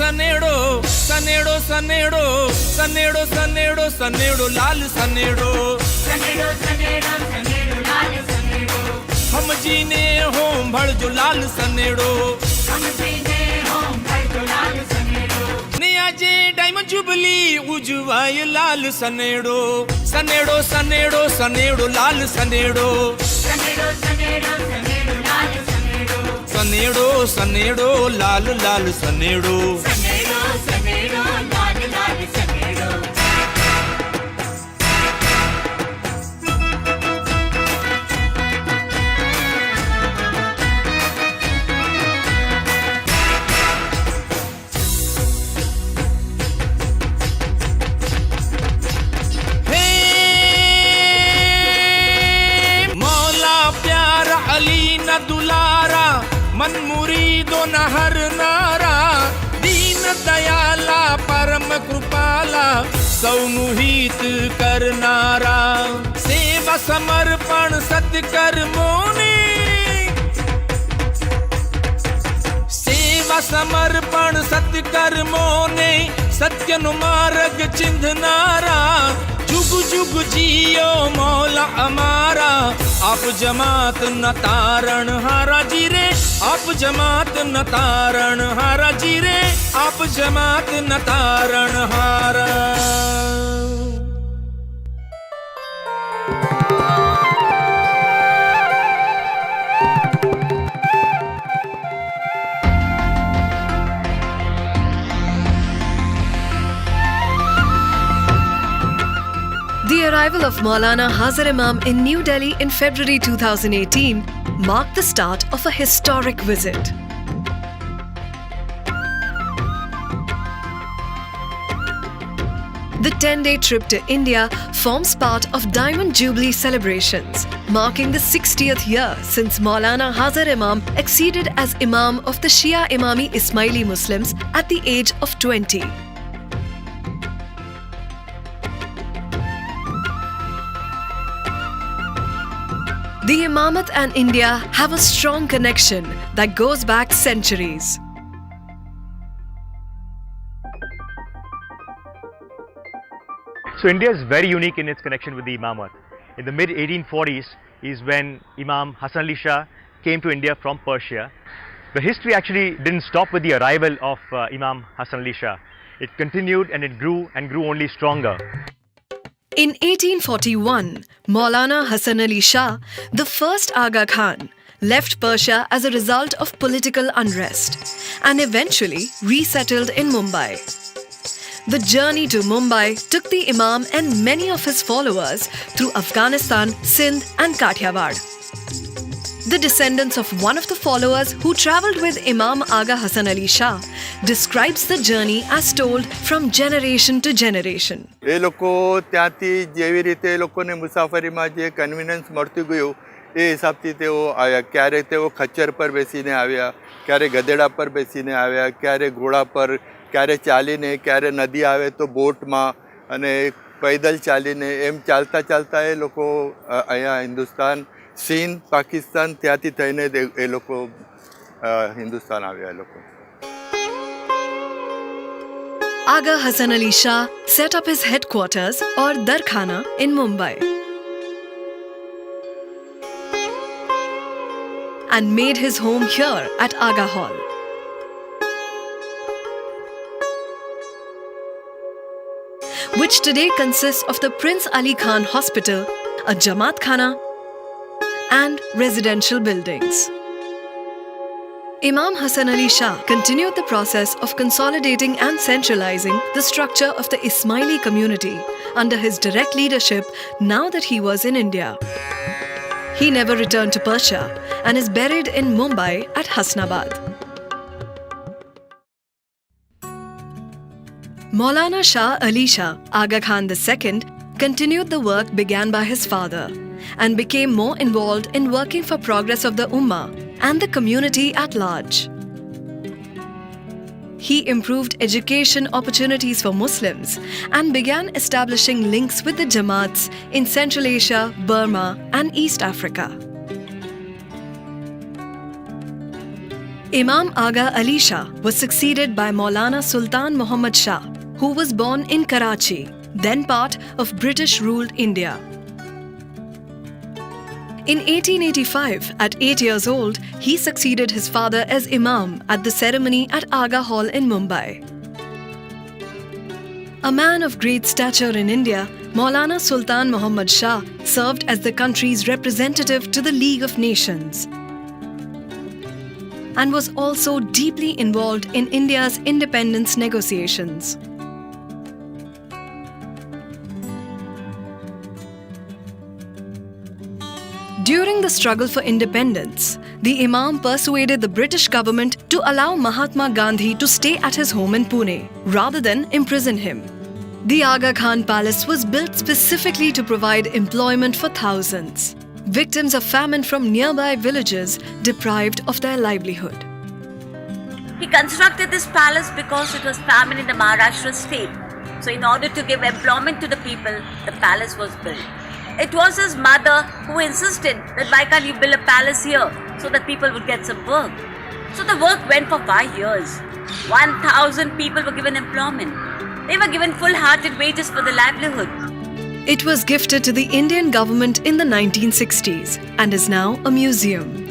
सनेड़ो सनेड़ो सनेड़ो सनेड़ो सनेड़ो सनेड़ो लाल सनेड़ो सनेड़ो सनेड़ो सनेड़ो लाल सनेड़ो हम जीने हों भड़ जो लाल सनेड़ो हम जीने हों भड़ जो लाल सनेड़ो ने आजे डायमंड जुबली उजवाय लाल सनेड़ो सनेड़ो सनेड़ो सनेड़ो लाल सनेड़ो सनेड़ो सनेड़ो सनेड़ो लाल सनेड़ो सनेड़ो सनेड़ो लाल लाल सनेड़ो सनेड़ो सनेड़ो लाल लाल सनेड़ो दुलारा मन मुरीदो न हर नारा दीन दयाला परम कृपाला सौनुहित करनारा सेवा समर्पण सत्कर्मों ने सेवा समर्पण सत्कर्मों ने सत्य मार्ग चिंधनारा जुग जुग जियो मौला हमारा आप जमात न तारण हारा जी रे आप जमात न तारण हारा जी रे आप जमात न तारण हारा The arrival of Mawlana Hazar Imam in New Delhi in February 2018 marked the start of a historic visit. The 10-day trip to India forms part of Diamond Jubilee celebrations, marking the 60th year since Mawlana Hazar Imam acceded as Imam of the Shia Imami Ismaili Muslims at the age of 20. The Imamat and India have a strong connection that goes back centuries. So India is very unique in its connection with the Imamat. In the mid-1840s is when Imam Hasan Ali Shah came to India from Persia. The history actually didn't stop with the arrival of Imam Hasan Ali Shah. It continued and it grew only stronger. In 1841, Mawlana Hasan Ali Shah, the first Aga Khan, left Persia as a result of political unrest and eventually resettled in Mumbai. The journey to Mumbai took the Imam and many of his followers through Afghanistan, Sindh and Kathiawad. The descendants of one of the followers who travelled with Imam Aga Hasan Ali Shah describes the journey as told from generation to generation. એ લોકો ત્યાંથી જેવી રીતે એ લોકોને મુસાફરીમાં જે કન્વિનન્સ મળતું ગયું એ હિસાબથી તેઓ આવ્યા. ક્યારે તેઓ ખચ્ચર પર બેસીને આવ્યા, ક્યારે ગધેડા પર બેસીને આવ્યા, ક્યારે ઘોડા પર, ક્યારે ચાલીને, ક્યારે નદી આવે તો બોટમાં અને પૈદલ ચાલીને એમ ચાલતા ચાલતા એ લોકો અહીંયા હિન્દુસ્તાન, સિંધ, પાકિસ્તાન ત્યાંથી થઈને એ લોકો હિન્દુસ્તાન આવ્યા એ લોકો. Aga Hasan Ali Shah set up his headquarters or Darkhana in Mumbai and made his home here at Aga Hall. Which today consists of the Prince Ali Khan Hospital, a Jamaat Khana and residential buildings. Imam Hasan Ali Shah continued the process of consolidating and centralizing the structure of the Ismaili community under his direct leadership now that he was in India. He never returned to Persia and is buried in Mumbai at Hasnabad. Mawlana Shah Ali Shah Aga Khan II continued the work began by his father and became more involved in working for progress of the Ummah and the community at large. He improved education opportunities for Muslims and began establishing links with the Jamaats in Central Asia, Burma and East Africa. Imam Aga Ali Shah was succeeded by Mawlana Sultan Muhammad Shah, who was born in Karachi, then part of British-ruled India. In 1885, at 8 years old, he succeeded his father as Imam at the ceremony at Aga Hall in Mumbai. A man of great stature in India, Mawlana Sultan Muhammad Shah served as the country's representative to the League of Nations and was also deeply involved in India's independence negotiations. During the struggle for independence, the Imam persuaded the British government to allow Mahatma Gandhi to stay at his home in Pune rather than imprison him. The Aga Khan Palace was built specifically to provide employment for thousands, victims of famine from nearby villages deprived of their livelihood. He constructed this palace because it was famine in the Maharashtra state. So in order to give employment to the people, the palace was built. It was his mother who insisted that why can't you build a palace here so that people would get some work. So the work went for 5 years. 1,000 people were given employment. They were given full-hearted wages for their livelihood. It was gifted to the Indian government in the 1960s and is now a museum.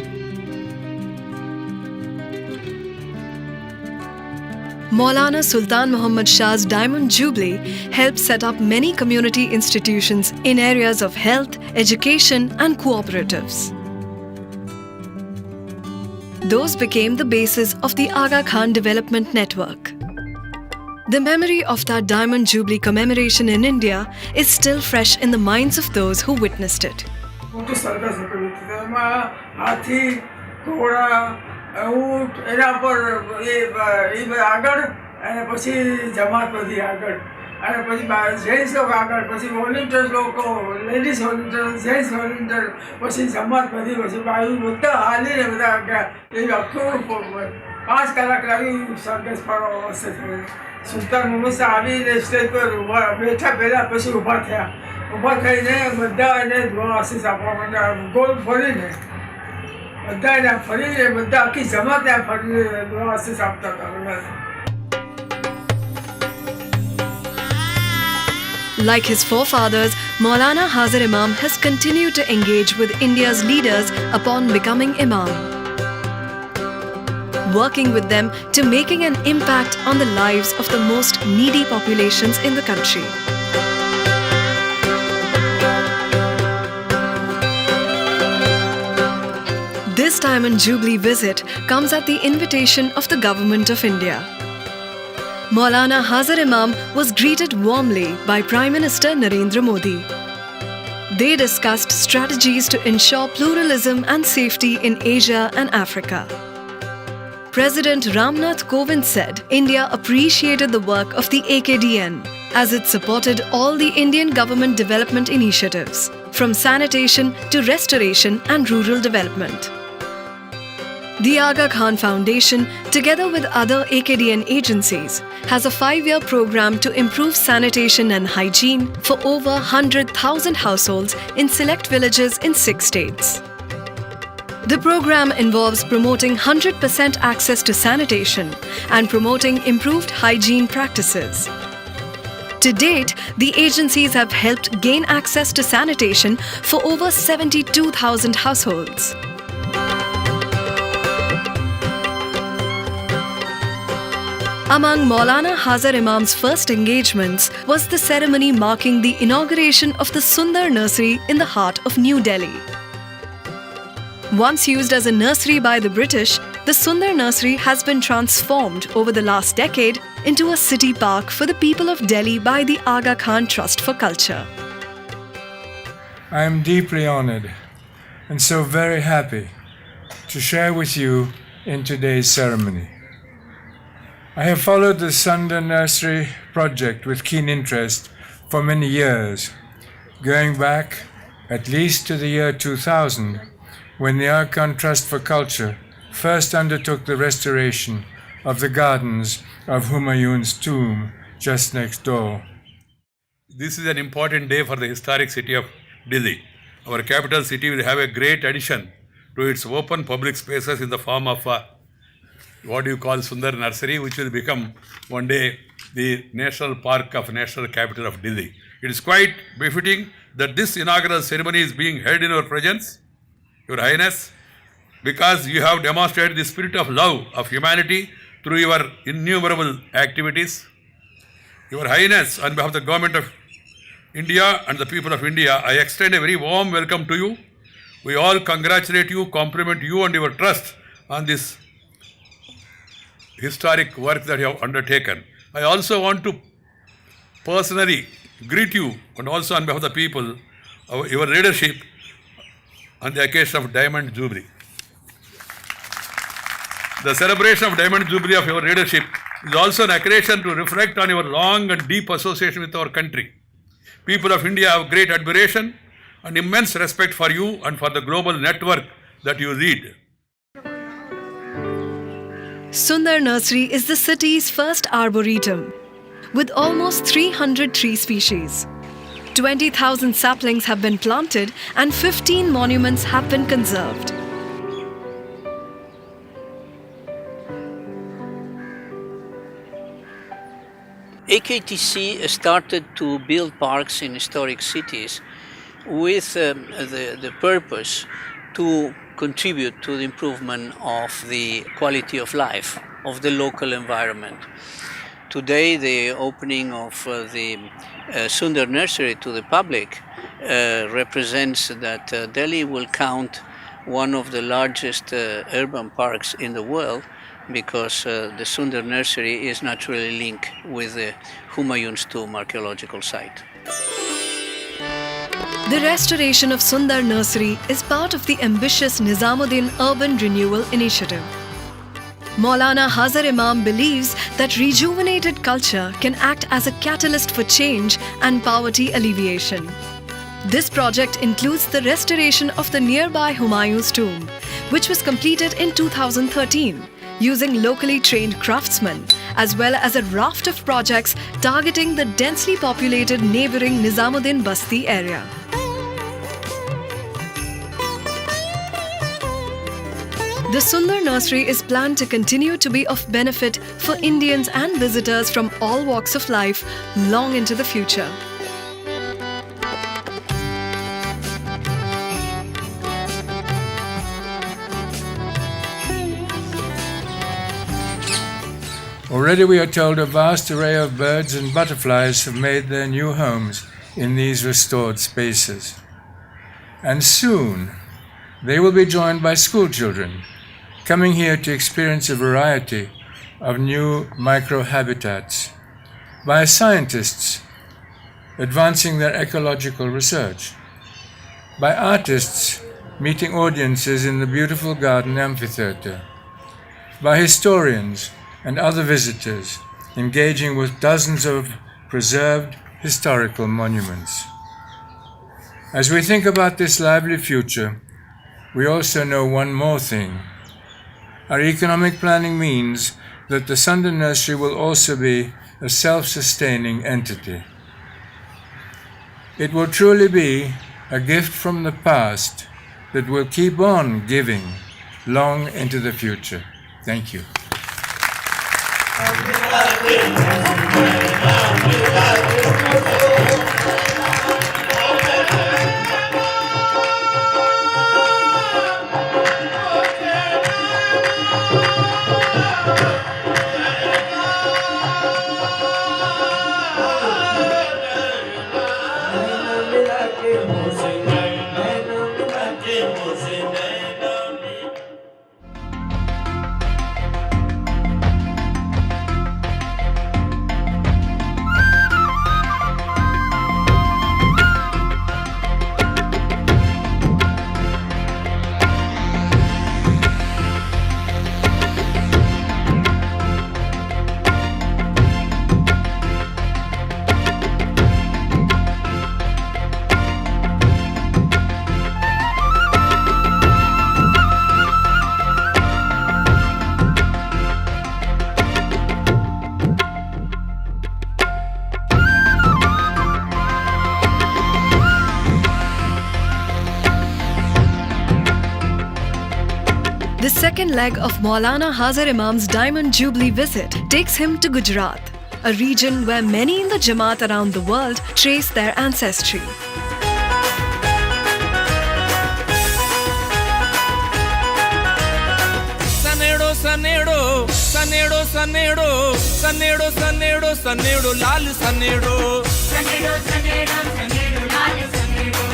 Mawlana Sultan Muhammad Shah's Diamond Jubilee helped set up many community institutions in areas of health, education and cooperatives. Those became the basis of the Aga Khan Development Network. The memory of that Diamond Jubilee commemoration in India is still fresh in the minds of those who witnessed it. ઊંટ એના પર એ આગળ અને પછી જમાત બધી આગળ અને પછી જેન્ટ્સ લોકો આગળ પછી વોલેન્ટિયર્સ લોકો લેડીઝ વોલેન્ટિયર જેન્ટ્સ વોલેન્ટિયર પછી જમાત બધી પછી બાયુ બધા હાલીને બધા એ આખું 5 કલાક લાગી સરઘસ ફરવા અવસ્થા થઈ. સુલતાન મુહમ્મદ શાહ આવીને સ્ટેજ પર બેઠા પહેલાં પછી ઊભા થયા. ઊભા થઈને બધા એને દુઆ આશીષ આપવા માંડ્યા ગોલ ફરીને. Like his forefathers, Mawlana Hazar Imam has continued to engage with India's leaders upon becoming Imam, working with them to making an impact on the lives of the most needy populations in the country. This Diamond Jubilee visit comes at the invitation of the Government of India. Mawlana Hazar Imam was greeted warmly by Prime Minister Narendra Modi. They discussed strategies to ensure pluralism and safety in Asia and Africa. President Ramnath Kovind said India appreciated the work of the AKDN as it supported all the Indian government development initiatives, from sanitation to restoration and rural development. The Aga Khan Foundation, together with other AKDN agencies, has a 5-year program to improve sanitation and hygiene for over 100,000 households in select villages in 6 states. The program involves promoting 100% access to sanitation and promoting improved hygiene practices. To date, the agencies have helped gain access to sanitation for over 72,000 households. Among Mawlana Hazar Imam's first engagements was the ceremony marking the inauguration of the Sundar Nursery in the heart of New Delhi. Once used as a nursery by the British, the Sundar Nursery has been transformed over the last decade into a city park for the people of Delhi by the Aga Khan Trust for Culture. I am deeply honored and so very happy to share with you in today's ceremony. I have followed the Sundar Nursery project with keen interest for many years, going back at least to the year 2000, when the Aga Khan Trust for Culture first undertook the restoration of the gardens of Humayun's tomb just next door. This is an important day for the historic city of Delhi. Our capital city will have a great addition to its open public spaces in the form of what you call Sundar Nursery, which will become one day the national park of national capital of Delhi. It is quite befitting that this inaugural ceremony is being held in your presence, Your Highness, because you have demonstrated the spirit of love of humanity through your innumerable activities. Your Highness, on behalf of the Government of India and the people of India, I extend a very warm welcome to you. We all congratulate you, compliment you and your trust on this historic work that you have undertaken. I also want to personally greet you and also on behalf of the people, your leadership on the occasion of Diamond Jubilee. The celebration of Diamond Jubilee of your leadership is also an occasion to reflect on your long and deep association with our country. People of India have great admiration and immense respect for you and for the global network that you lead. Sundar Nursery is the city's first arboretum, with almost 300 tree species. 20,000 saplings have been planted and 15 monuments have been conserved. AKTC started to build parks in historic cities with the purpose to contribute to the improvement of the quality of life of the local environment. Today, the opening of the Sundar Nursery to the public represents that Delhi will count one of the largest urban parks in the world, because the Sundar Nursery is naturally linked with the Humayun's tomb archaeological site. The restoration of Sundar Nursery is part of the ambitious Nizamuddin Urban Renewal Initiative. Mawlana Hazar Imam believes that rejuvenated culture can act as a catalyst for change and poverty alleviation. This project includes the restoration of the nearby Humayun's tomb, which was completed in 2013, using locally trained craftsmen, as well as a raft of projects targeting the densely populated neighbouring Nizamuddin Basti area. The Sundar Nursery is planned to continue to be of benefit for Indians and visitors from all walks of life long into the future. Already we are told a vast array of birds and butterflies have made their new homes in these restored spaces. And soon they will be joined by school children, coming here to experience a variety of new microhabitats, by scientists advancing their ecological research, by artists meeting audiences in the beautiful garden amphitheatre, by historians and other visitors engaging with dozens of preserved historical monuments. As we think about this lively future, we also know one more thing. Our economic planning means that the Sundar Nursery will also be a self-sustaining entity. It will truly be a gift from the past that will keep on giving long into the future. Thank you. second leg of Mawlana Hazar Imam's Diamond Jubilee visit takes him to Gujarat, a region where many in the Jamaat around the world trace their ancestry. Sanedo, sanedo, sanedo, sanedo, sanedo, sanedo, lal sanedo. सनेड़ो सनेड़ो सनेड़ो लाल सनेड़ो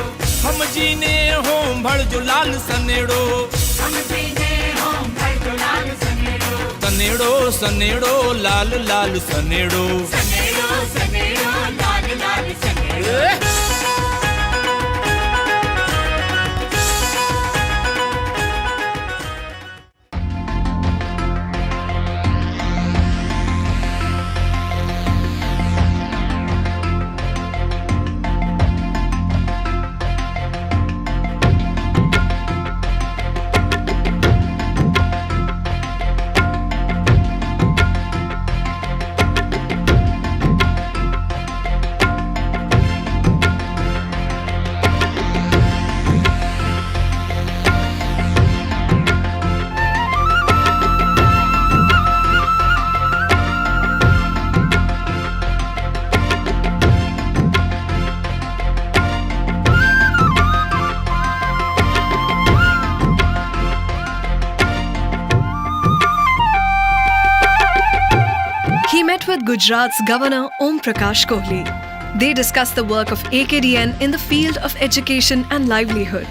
हम जीने हों भड़ जो लाल सनेड़ो. हम जीने हों भड़ जो लाल सनेड़ो सनेड़ो सनेड़ो लाल लाल सनेड़ो. सनेड़ो सनेड़ो लाल लाल सनेड़ो He met with Gujarat's Governor Om Prakash Kohli. They discussed the work of AKDN in the field of education and livelihood.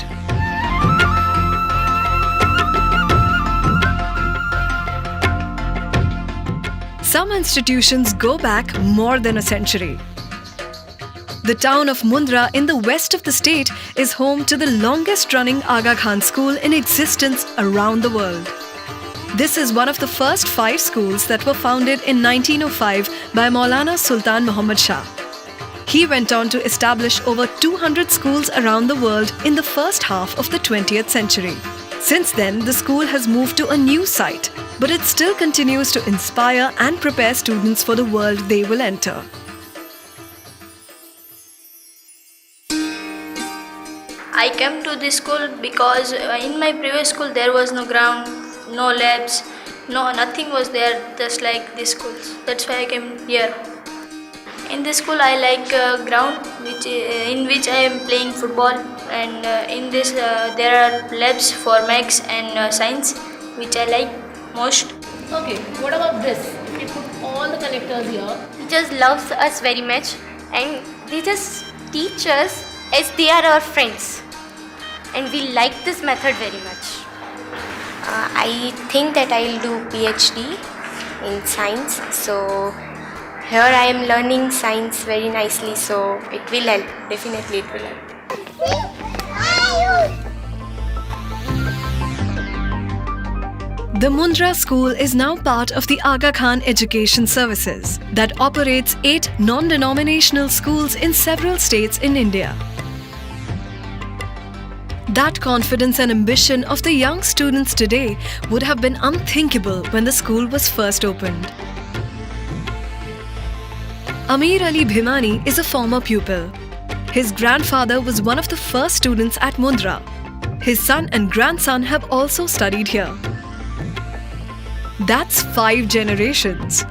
Some institutions go back more than a century. The town of Mundra in the west of the state is home to the longest running Aga Khan school in existence around the world. This is one of the first 5 schools that were founded in 1905 by Maulana Sultan Muhammad Shah. He went on to establish over 200 schools around the world in the first half of the 20th century. Since then, the school has moved to a new site, but it still continues to inspire and prepare students for the world they will enter. I came to this school because in my previous school there was no ground, no labs, nothing was there, just like this school. That's why I came here. In this school I like ground in which I am playing football, and in this there are labs for maths and science which I like most. Okay, what about this? We put all the connectors here. Teachers love us very much, and they just teach us as they are our friends, and we like this method very much. I think that I will do PhD in science, so here I am learning science very nicely, so it will help, definitely it will help. The Mundra school is now part of the Aga Khan Education Services that operates 8 non-denominational schools in several states in India. That confidence and ambition of the young students today would have been unthinkable when the school was first opened. Amir Ali Bhimani is a former pupil. His grandfather was one of the first students at Mundra. His son and grandson have also studied here. That's 5 generations.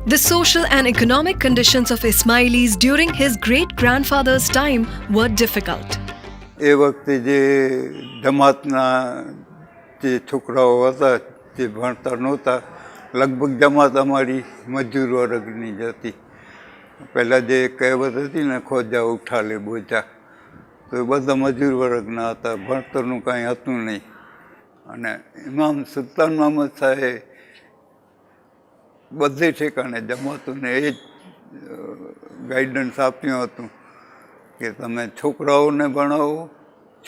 The social and economic conditions of ISMAILI'S during his great-grandfather's time were difficult. એ વખતે જે જમાતના જે છોકરાઓ હતા જે ભણતર નહોતા, લગભગ જમાત અમારી મજૂર વર્ગની જ હતી. પહેલાં જે કહેવત હતી ને, ખોજા ઉઠા લે બોજા, તો એ બધા મજૂર વર્ગના હતા, ભણતરનું કાંઈ હતું નહીં. અને ઇમામ સુલતાન મહમદ સાહેબ બધે ઠેકાણે જમાતોને એ જ ગાઈડન્સ આપ્યું હતું કે તમે છોકરાઓને ભણાવો,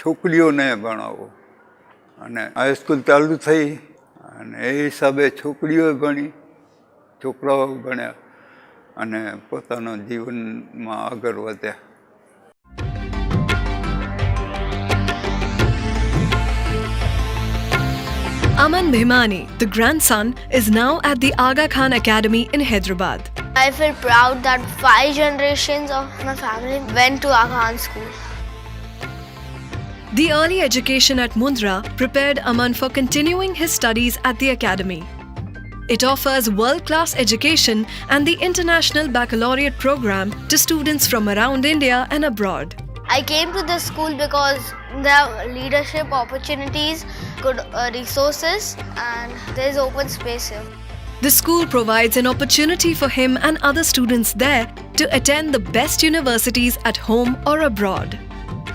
છોકરીઓને ભણાવો. અને હાઈસ્કૂલ ચાલુ થઈ અને એ હિસાબે છોકરીઓએ ભણી, છોકરાઓ ભણ્યા અને પોતાના જીવનમાં આગળ વધ્યા. Aman Bhimani, the grandson, is now at the Aga Khan Academy in Hyderabad. I feel proud that 5 generations of my family went to Aga Khan school. The early education at Mundra prepared Aman for continuing his studies at the academy. It offers world-class education and the International Baccalaureate program to students from around India and abroad. I came to this school because there are leadership opportunities, good resources, and there is open space here. The school provides an opportunity for him and other students there to attend the best universities at home or abroad.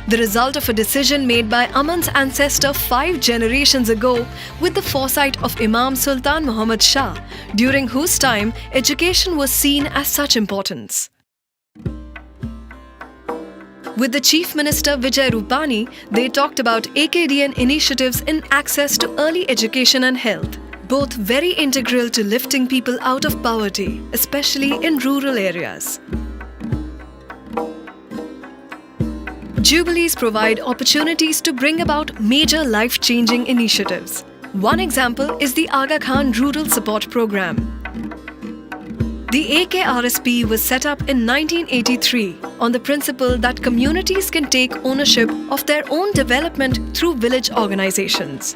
The result of a decision made by Aman's ancestor 5 generations ago with the foresight of Imam Sultan Muhammad Shah, during whose time education was seen as such importance. With the Chief Minister Vijay Rupani, they talked about AKDN initiatives in access to early education and health, both very integral to lifting people out of poverty, especially in rural areas. Jubilees provide opportunities to bring about major life-changing initiatives. One example is the Aga Khan Rural Support Program. The AKRSP was set up in 1983 on the principle that communities can take ownership of their own development through village organizations.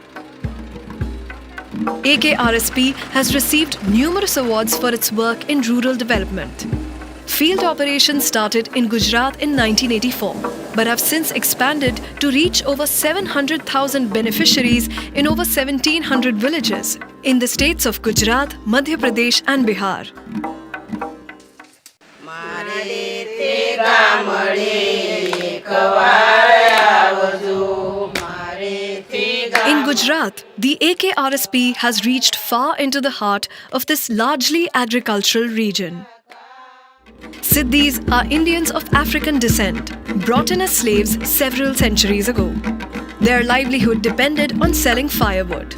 AKRSP has received numerous awards for its work in rural development. Field operations started in Gujarat in 1984, but have since expanded to reach over 700,000 beneficiaries in over 1,700 villages in the states of Gujarat, Madhya Pradesh and Bihar. In Gujarat, the AKRSP has reached far into the heart of this largely agricultural region. Siddhis are Indians of African descent, brought in as slaves several centuries ago. Their livelihood depended on selling firewood.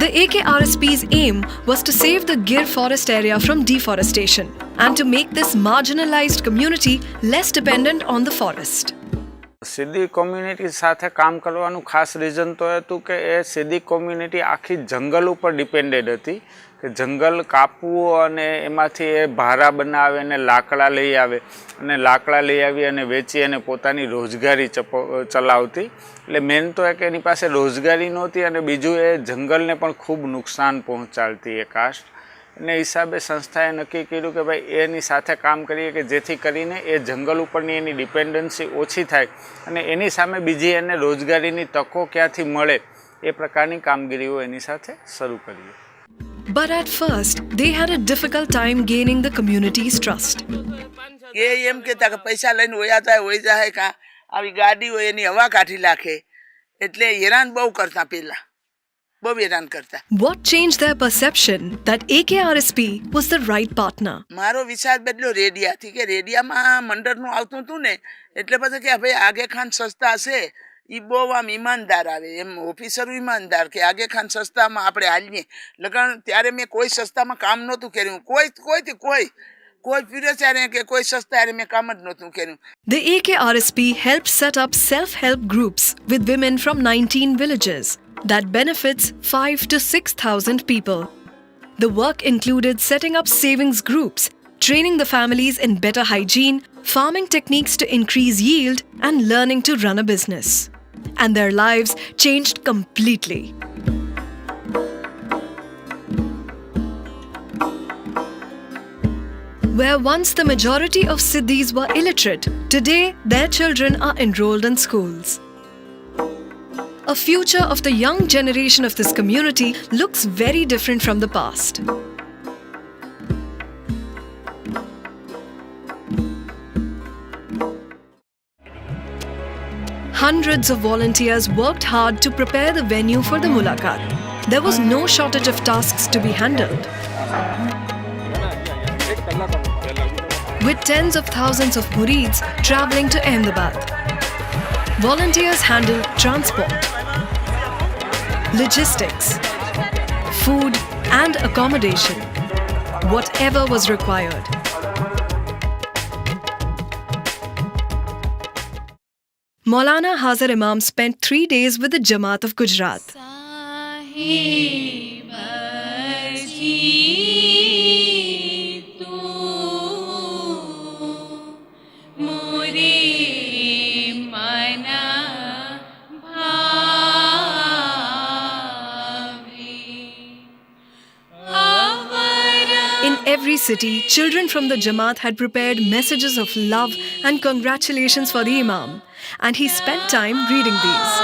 The AKRSP's aim was to save the Gir forest area from deforestation and to make this marginalized community less dependent on the forest. Siddi community સાથે કામ કરવાનું ખાસ reason તો હતું કે એ સિદ્ધી community આખી જંગલ ઉપર ડિપેન્ડેડ હતી કે જંગલ કાપવું અને એમાંથી એ ભારા બનાવે અને લાકડા લઈ આવે અને લાકડા લઈ આવી અને વેચી અને પોતાની રોજગારી ચલાવતી એટલે મેન તો કે એની પાસે રોજગારી નહોતી અને બીજું એ જંગલને પણ ખૂબ નુકસાન પહોંચાડતી એ કાસ્ટ અને હિસાબે સંસ્થાએ નક્કી કર્યું કે ભાઈ એની સાથે કામ કરીએ કે જેથી કરીને એ જંગલ ઉપરની એની ડિપેન્ડન્સી ઓછી થાય અને એની સામે બીજી એને રોજગારીની તકો ક્યાંથી મળે એ પ્રકારની કામગીરીઓ એની સાથે શરૂ કરીએ. But at first, they had a difficult time gaining the community's trust. એ એમ કહેતા કે પૈસા લઈને વયા જાય કાં આવી ગાડી હોય એની હવા કાઢી નાખે એટલે હેરાન બહુ કરતા પહેલા. What changed their perception that AKRSP was the right partner? મારો વિચાર બદલ્યો રેડિયાથી કે રેડિયામાં મંડળનું આવતું હતું ને એટલે પછી કે ભાઈ આગે ખાન સસ્તા હશે એ બહુ આમ ઈમાનદાર આવે એમ ઓફિસરો ઈમાનદાર કે આગે ખાન સસ્તામાં આપણે હાલીએ લગન ત્યારે મેં કોઈ સસ્તામાં કામ નહોતું કર્યું કોઈ પીરે ત્યારે કે કોઈ સસ્તા ત્યારે મેં કામ જ નહોતું કર્યું. The AKRSP helped set up self-help groups with women from 19 villages. That benefits 5,000 to 6,000 people. The work included setting up savings groups, training the families in better hygiene, farming techniques to increase yield, and learning to run a business. And their lives changed completely. Where once the majority of Siddhis were illiterate, today their children are enrolled in schools. A future of the young generation of this community looks very different from the past. Hundreds of volunteers worked hard to prepare the venue for the mulaqat. There was no shortage of tasks to be handled. With tens of thousands of murids travelling to Ahmedabad, volunteers handled transport, logistics, food and accommodation, whatever was required. Mawlana Hazar Imam spent 3 days with the Jamaat of Gujarat. every city, children from the Jamaat had prepared messages of love and congratulations for the Imam, and he spent time reading these.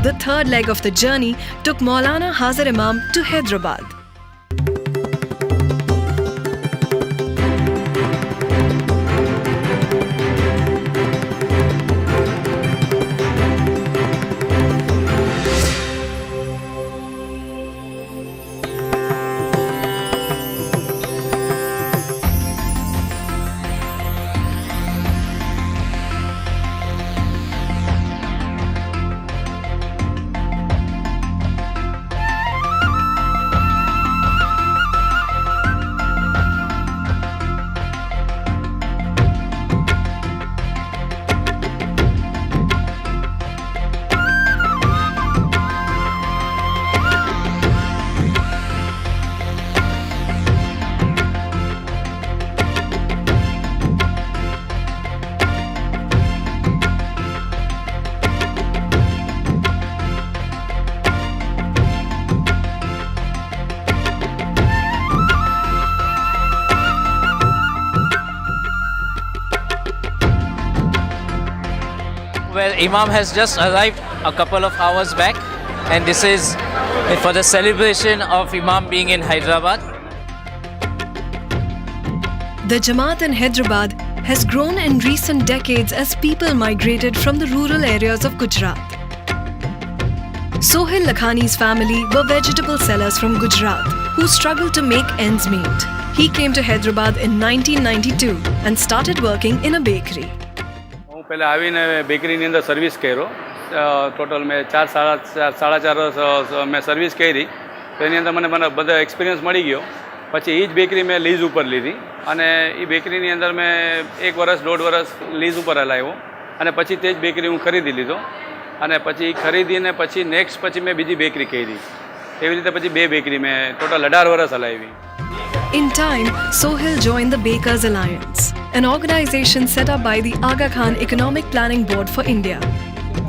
The third leg of the journey took Mawlana Hazar Imam to Hyderabad. Well, Imam has just arrived a couple of hours back, and this is for the celebration of Imam being in Hyderabad. The Jamaat in Hyderabad has grown in recent decades as people migrated from the rural areas of Gujarat. Sohail Lakhani's family were vegetable sellers from Gujarat who struggled to make ends meet. He came to Hyderabad in 1992 and started working in a bakery. હું પહેલાં આવીને બેકરીની અંદર service કર્યો. Total મેં સાડા ચાર વર્ષ મેં સર્વિસ કરી. તો એની અંદર મને બધા એક્સપિરિયન્સ મળી ગયો. પછી એ જ બેકરી મેં લીઝ ઉપર લીધી અને એ બેકરીની અંદર મેં 1 વર્ષ 1.5 વર્ષ લીઝ ઉપર હલાવ્યો અને પછી તે જ બેકરી હું ખરીદી લીધો અને પછી ખરીદીને પછી પછી મેં બીજી બેકરી કરી. એવી રીતે પછી 2 બેકરી મેં ટોટલ 18 વર્ષ હલાવી. In time, Sohail joined the Bakers Alliance, an organization set up by the Aga Khan Economic Planning Board for India.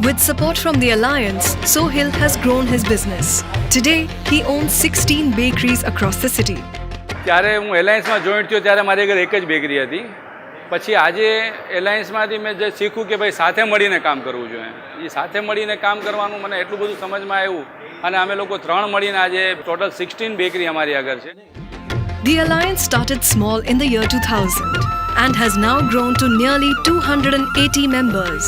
With support from the alliance, Sohail has grown his business. Today, he owns 16 bakeries across the city. ત્યારે હું એલાયન્સમાં joint થયો ત્યારે મારી ઘરે એક જ bakery હતી. પછી આજે એલાયન્સમાંથી મેં જે શીખ્યું કે ભાઈ સાથે મળીને કામ કરવું જોઈએ. એ સાથે મળીને કામ કરવાનું મને એટલું બધું સમજમાં આવ્યું અને અમે લોકો 3 મળીને આજે ટોટલ 16 બેકરી અમારી આગળ છે. The alliance started small in the year 2000 and has now grown to nearly 280 members.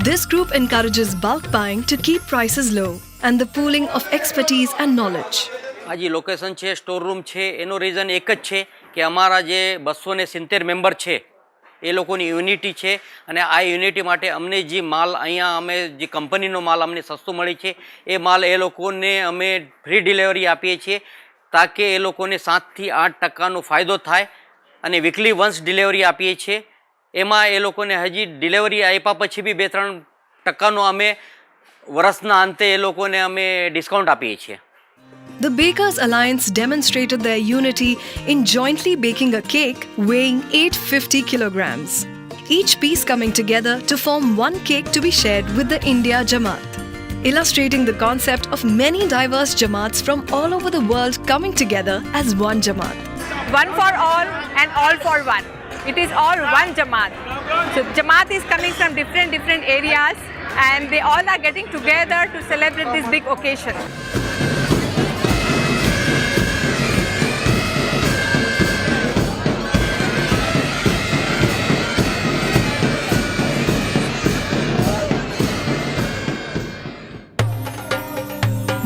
This group encourages bulk buying to keep prices low and the pooling of expertise and knowledge. આ જે location છે, store room છે, એનો reason એક જ છે કે અમારા જે 270 મેમ્બર છે એ લોકોની યુનિટી છે અને આ યુનિટી માટે અમને જે માલ અહીંયા અમે જે કંપનીનો માલ અમને સસ્તો મળે છે એ માલ એ લોકોને અમે ફ્રી ડિલિવરી આપીએ છીએ તાકે એ લોકોને 7થી 8% ફાયદો થાય અને વીકલી વન્સ ડિલિવરી આપીએ છીએ. એમાં એ લોકોને હજી ડિલિવરી આપ્યા પછી બી 2-3% અમે વર્ષના અંતે એ લોકોને અમે ડિસ્કાઉન્ટ આપીએ છીએ. The Bakers Alliance demonstrated their unity in jointly baking a cake weighing 850 kilograms, each piece coming together to form one cake to be shared with the India Jamaat, illustrating the concept of many diverse Jamaats from all over the world coming together as one Jamaat. One for all and all for one. It is all one Jamaat. So Jamaat is coming from different areas, and they all are getting together to celebrate this big occasion.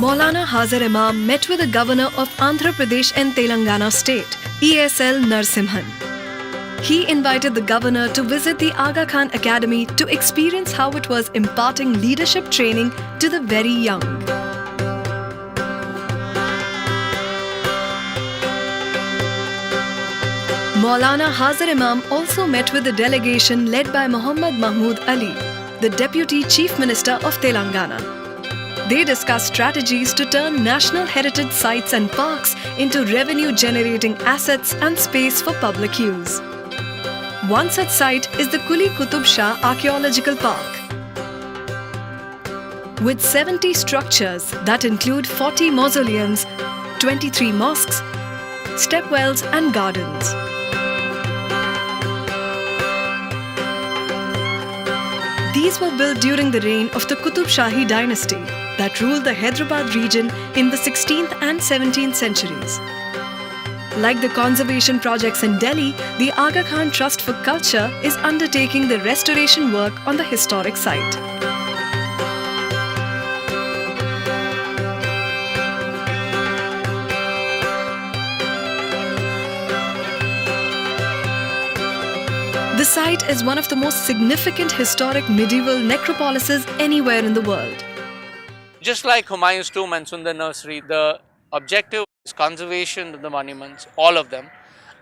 Mawlana Hazar Imam met with the governor of Andhra Pradesh and Telangana state, ESL Narasimhan. He invited the governor to visit the Aga Khan Academy to experience how it was imparting leadership training to the very young. Mawlana Hazar Imam also met with the delegation led by Muhammad Mahmood Ali, the Deputy Chief Minister of Telangana. They discussed strategies to turn national heritage sites and parks into revenue-generating assets and space for public use. One such site is the Quli Qutub Shah Archaeological Park. With 70 structures that include 40 mausoleums, 23 mosques, stepwells and gardens. These were built during the reign of the Qutub Shahi dynasty that ruled the Hyderabad region in the 16th and 17th centuries. Like the conservation projects in Delhi, the Aga Khan Trust for Culture is undertaking the restoration work on the historic site. The site is one of the most significant historic medieval necropolises anywhere in the world. Just like Humayun's tomb and Sundar Nursery, the objective is conservation of the monuments, all of them,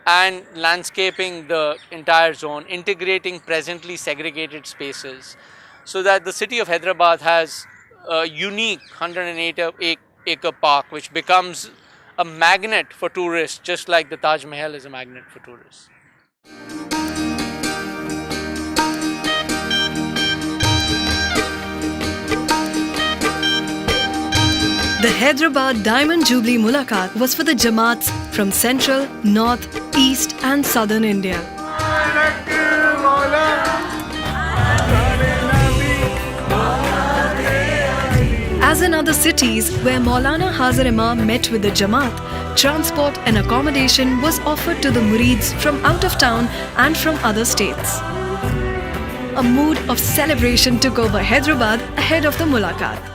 and landscaping the entire zone, integrating presently segregated spaces, so that the city of Hyderabad has a unique 108-acre park which becomes a magnet for tourists, just like the Taj Mahal is a magnet for tourists. The Hyderabad Diamond Jubilee Mulaqat was for the Jamaats from central, north, east and southern India. As in other cities where Mawlana Hazar Imam met with the Jamaat, transport and accommodation was offered to the Murids from out of town and from other states. A mood of celebration took over Hyderabad ahead of the Mulaqat.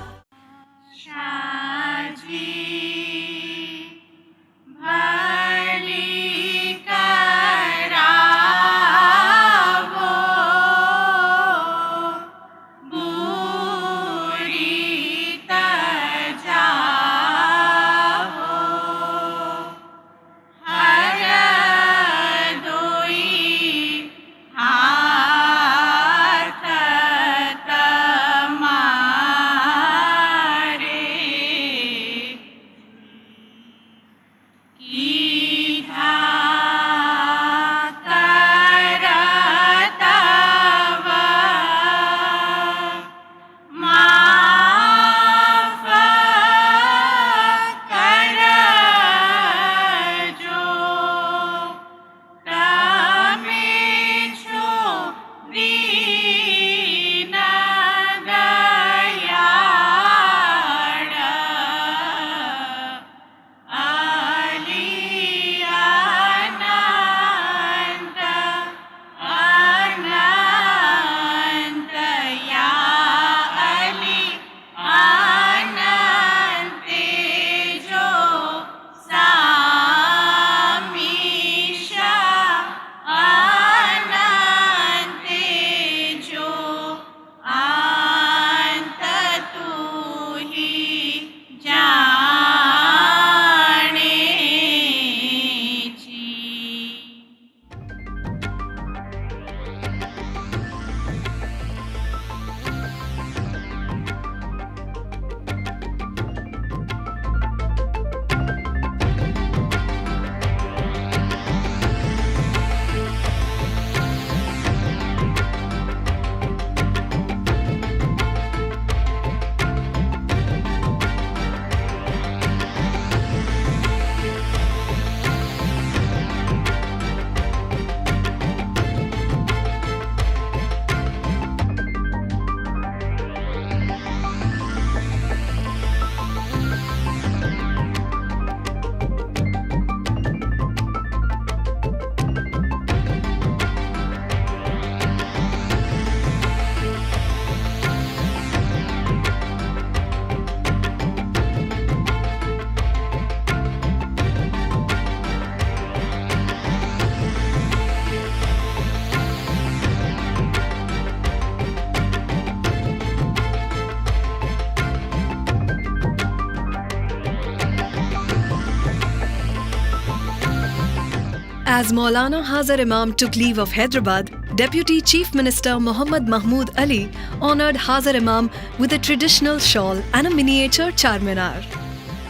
As Mawlana Hazar Imam took leave of Hyderabad, Deputy Chief Minister Muhammad Mahmud Ali honoured Hazar Imam with a traditional shawl and a miniature Charminar.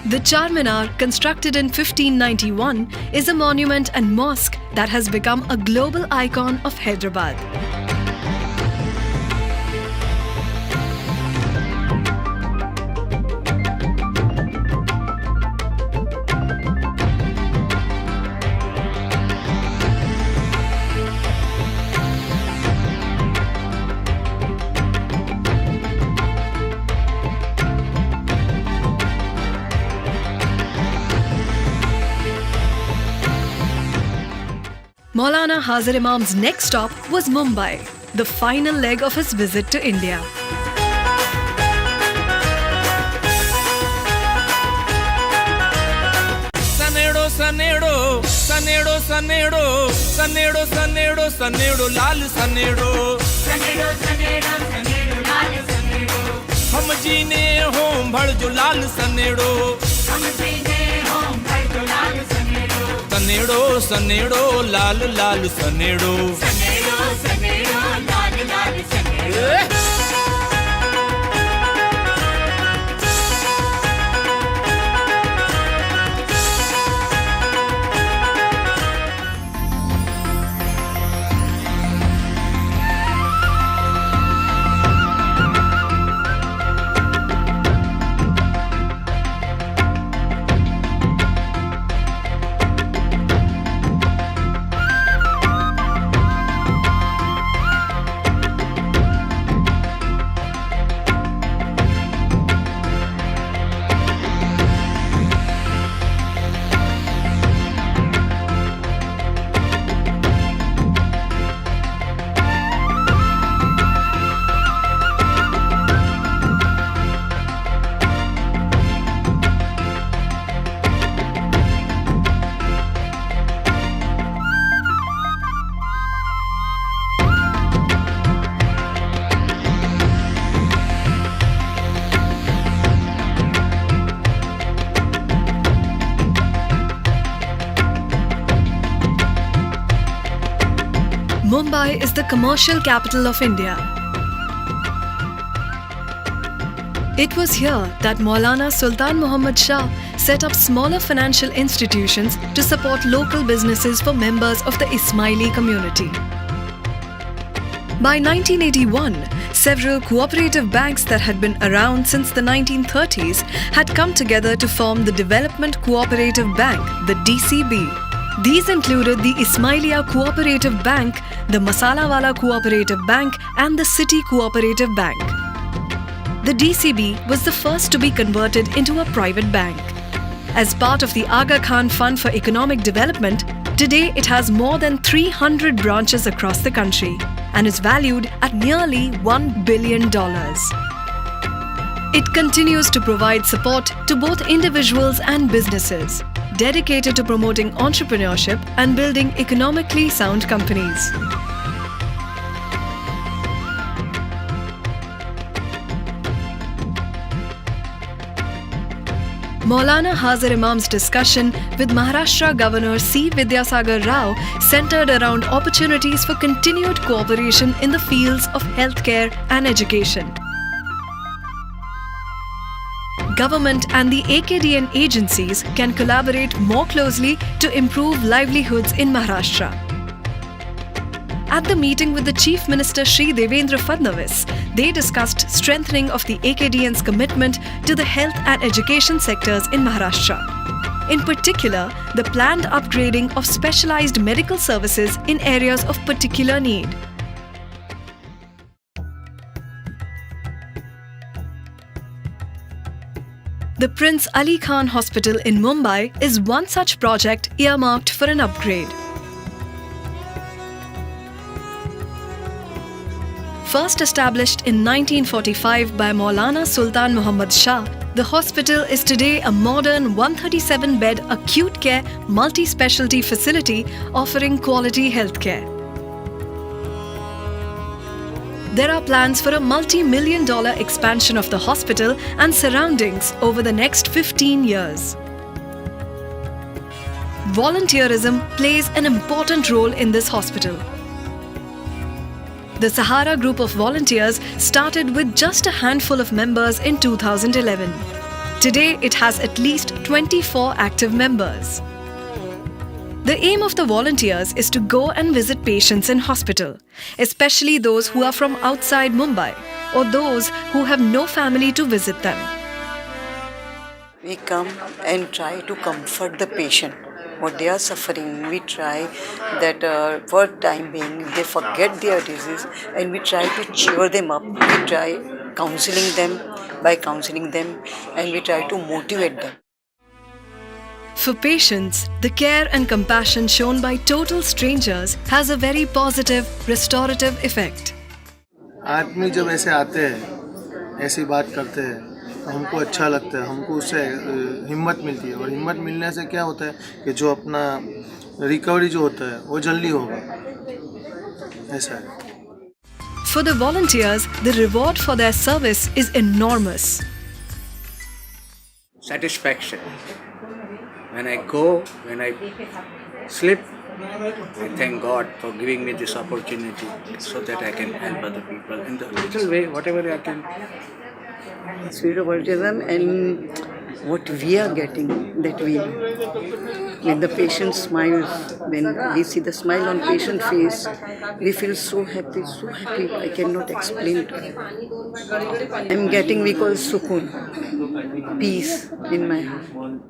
The Charminar, constructed in 1591, is a monument and mosque that has become a global icon of Hyderabad. Mawlana Hazar Imam's next stop was Mumbai, the final leg of his visit to India. Sanedo, sanedo, sanedo, sanedo, sanedo, sanedo, sanedo, lal sanedo. Sanedo, sanedo, sanedo, lal sanedo. हम जीने हों भड़ जो लाल सनेड़ो हम जीने हों भड़ जो लाल सनेड़ो सनेड़ो सनेड़ो लाल लाल सनेड़ो सनेड़ो सनेड़ो लाल लाल सनेड़ो Mumbai is the commercial capital of India. It was here that Maulana Sultan Muhammad Shah set up smaller financial institutions to support local businesses for members of the Ismaili community. By 1981, several cooperative banks that had been around since the 1930s had come together to form the Development Cooperative Bank, the DCB. These included the Ismailiya Cooperative Bank, the Masalawala Cooperative Bank, and the City Cooperative Bank. The DCB was the first to be converted into a private bank. As part of the Aga Khan Fund for Economic Development, today it has more than 300 branches across the country and is valued at nearly $1 billion. It continues to provide support to both individuals and businesses, dedicated to promoting entrepreneurship and building economically sound companies. Mawlana Hazar Imam's discussion with Maharashtra Governor C. Vidyasagar Rao centered around opportunities for continued cooperation in the fields of healthcare and education. Government and the AKDN agencies can collaborate more closely to improve livelihoods in Maharashtra. At the meeting with the Chief Minister Shri Devendra Fadnavis, they discussed strengthening of the AKDN's commitment to the health and education sectors in Maharashtra. In particular, the planned upgrading of specialized medical services in areas of particular need. The Prince Ali Khan Hospital in Mumbai is one such project earmarked for an upgrade. First established in 1945 by Maulana Sultan Muhammad Shah, the hospital is today a modern 137-bed acute care multi-specialty facility offering quality healthcare. There are plans for a multi-million-dollar expansion of the hospital and surroundings over the next 15 years. volunteerism plays an important role in this hospital. The Sahara group of volunteers started with just a handful of members in 2011. Today, it has at least 24 active members. The aim of the volunteers is to go and visit patients in hospital, especially those who are from outside Mumbai or those who have no family to visit them. We come and try to comfort the patient. What they are suffering, we try that for time being they forget their disease, and we try to cheer them up. We try counseling them, and we try to motivate them. For patients, the care and compassion shown by total strangers has a very positive, restorative effect. आदमी जब ऐसे आते हैं, ऐसी बात करते हैं, तो हमको अच्छा लगता है, हमको उससे हिम्मत मिलती है, और हिम्मत मिलने से क्या होता है कि जो अपना रिकवरी जो होता है वो जल्दी होगा, ऐसा है. For the volunteers, the reward for their service is enormous. Satisfaction. When I go, when I sleep, I thank God for giving me this opportunity so that I can help other people in the little way, whatever I can. Spirit of volunteerism and what we are getting, that we when the patient smiles, when we see the smile on patient face, we feel so happy, I cannot explain it. I'm getting, we call sukoon, peace in my heart.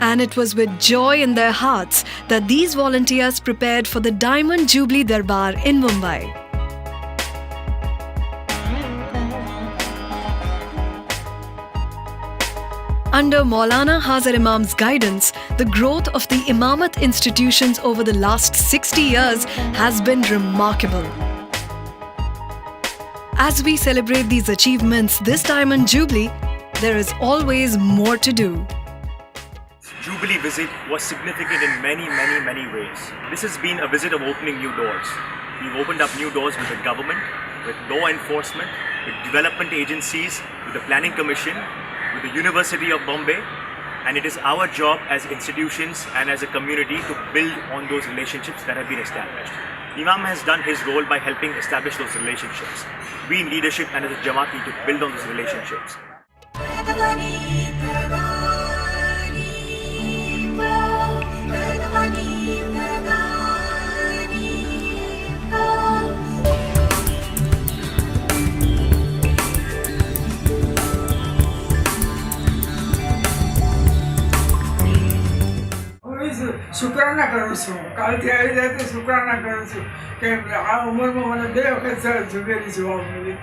And it was with joy in their hearts that these volunteers prepared for the Diamond Jubilee Darbar in Mumbai. Under Mawlana Hazar Imam's guidance, the growth of the Imamat institutions over the last 60 years has been remarkable. As we celebrate these achievements this Diamond Jubilee, there is always more to do. Jubilee visit was significant in many ways. This has been a visit of opening new doors. We've opened up new doors with the government, with law enforcement, with development agencies, with the Planning Commission, with the University of Bombay, and it is our job as institutions and as a community to build on those relationships that have been established. Imam has done his role by helping establish those relationships. We in leadership and as a Jamaat need to build on those relationships. શુક્રાના કરું છું, કાલથી આવી જાય તો શુક્રાના કરું છું કે આ ઉંમરમાં મને 2 વખત જુબેલી જોવા મળી.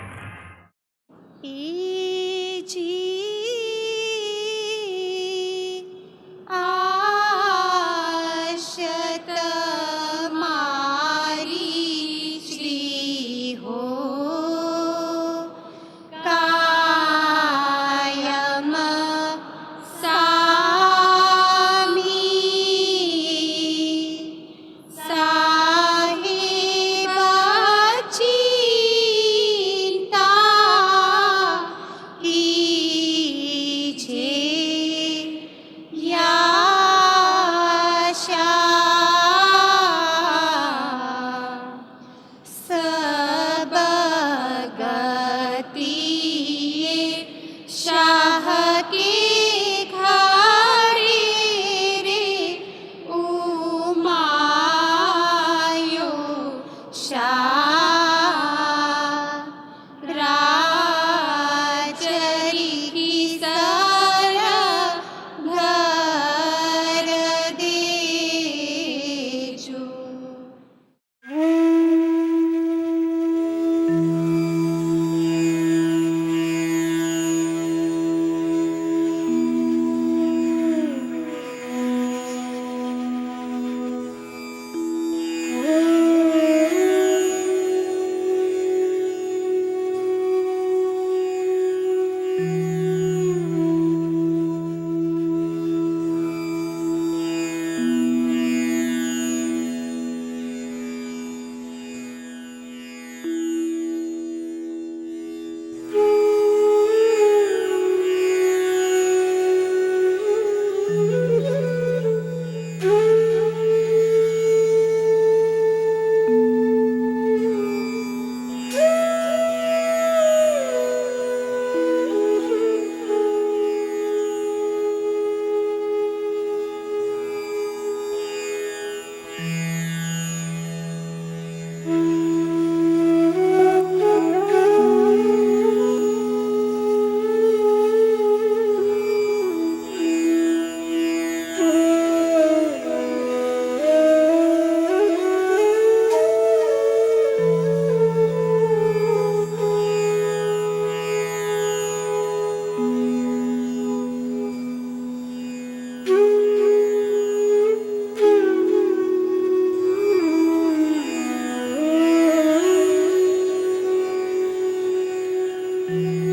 you.